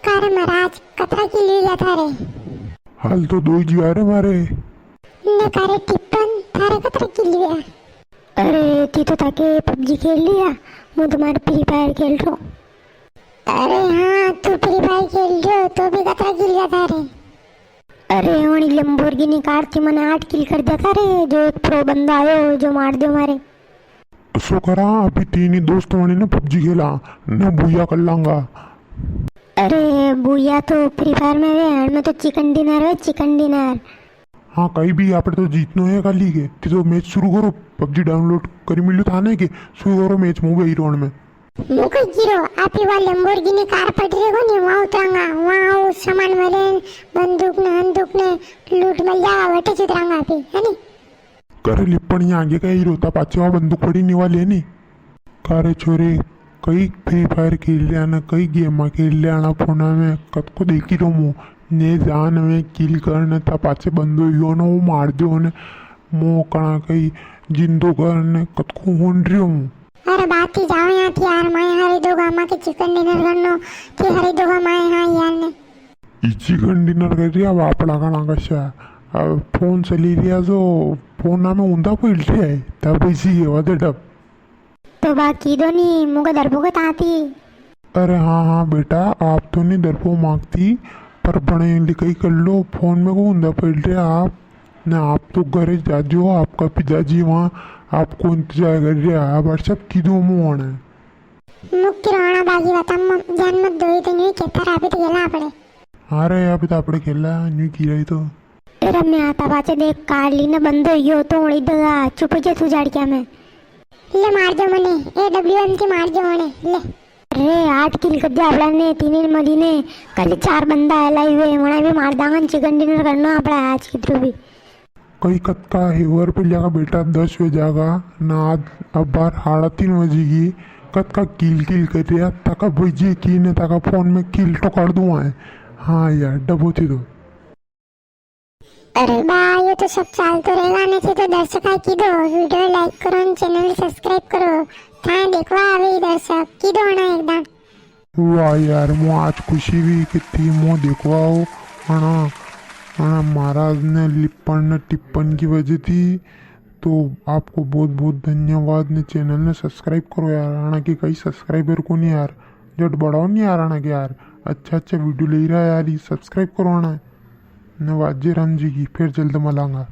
Car महाराज कतरा की लिया थारे हाल तो दो जी आ रहे मारे ने कारे टिप्पन थारे कतरा की लिया। अरे ती तो ताके पबजी खेल लिया, मैं तुम्हारे फ्री फायर खेल रहा हूँ। अरे हाँ तू फ्री फायर खेल रहे हो तो भी कतरा की लिया थारे। अरे होनी लंबोर्गिनी कार थी, मैंने 8 किल कर दिया था रे। जो एक प्रो बंदा आयो जो मार दो मारे। सो करा अभी तीन ही दोस्त वाणी ने पबजी खेला न भूया कर लांगा। अरे भूया तो फ्री फायर में वे में तो चिकन डिनर है, चिकन डिनर। हाँ कहीं भी आप तो जीतनो है खाली के तो मैच शुरू करो। पबजी डाउनलोड करी मिलो थाने के शुरू करो मैच मुँह गई रोड में मुझे गिरो आप ही वाले लंबोर्गिनी कार पड़ रहे हो नहीं, वहाँ उतरांगा, वहाँ सामान मिले बंदूक ने लूट मिल जाएगा, वटे उतरांगा आप ही है नहीं। करे लिपण आगे का ही रोता पाचे वहाँ बंदूक पड़ी नहीं वाले है नहीं। करे छोरे कई फ्री फायर खेल लिया ना कई गेम खेल लिया ना फोना में कत को देखी रो मुँह ने जान में किल करने था पाचे बंदो यो ना वो मार दो ने मुँह कणा कई जिंदो करने कत को होन रही हूँ। अरे बात ही जाओ यहाँ थी यार, मैं हरी दो गामा के चिकन डिनर करनो कि हरी दो गामा यहाँ यार ने चिकन डिनर कर रही अब आप लगाना कशा अब फोन चली रही जो फोन ना में ऊंधा पड़ रही है तब इसी है वादे डब तो बाकी दो नहीं मुझे दरभोगत आती। अरे हाँ हाँ बेटा आप तो नहीं दरपो मांगती पर बड़े लिखाई कर लो फोन में को ऊंधा पड़ रहा आप न आप तो घर जाजो आपका पिताजी वहाँ आपको इंतजार कर रहा है अब सब की दो मुँह आना है मुक्ति रोना बागी बता जान मत दो तो नहीं कहता अभी तो खेलना पड़े। अरे अभी तो आपने खेला न्यू की रही तो तेरा मैं आता पाचे देख कार ली ना बंदो यो तो उड़ी दगा चुप जे तू जाड़ क्या मैं ले मार दो मने AWM से मार दो मने ले। अरे 8 किल कर दिया आपड़ा ने 3 मली ने कल 4 बंदा है लाइव है मने भी मार दांगन चिकन डिनर करना आपड़ा आज की थ्रू भी कई कत्ता हेवर पे जाएगा बेटा 10 बजे जाएगा ना अब बार 3:30 बजेगी कत का किल कर दिया तका भेजिए की ने तका फोन में किल तो कर दूँ है। हाँ यार डबो थी तो अरे बा ये तो सब चाल तो रहेगा नहीं तो दर्शक की दो वीडियो लाइक करो चैनल सब्सक्राइब करो था देखवा आवे दर्शक की दो ना एकदम वाह यार मो आज खुशी भी कितनी मो देखवाओ है ना महाराज ने लिपण ने टिप्पण की वजह थी तो आपको बहुत बहुत धन्यवाद ने चैनल ने सब्सक्राइब करो यार आना कि कई सब्सक्राइबर को नहीं यार जट बढ़ाओ नहीं यार आना कि यार अच्छा वीडियो ले रहा है यार ये सब्सक्राइब करो आना नवाजे राम जी की फिर जल्द मिलांगा।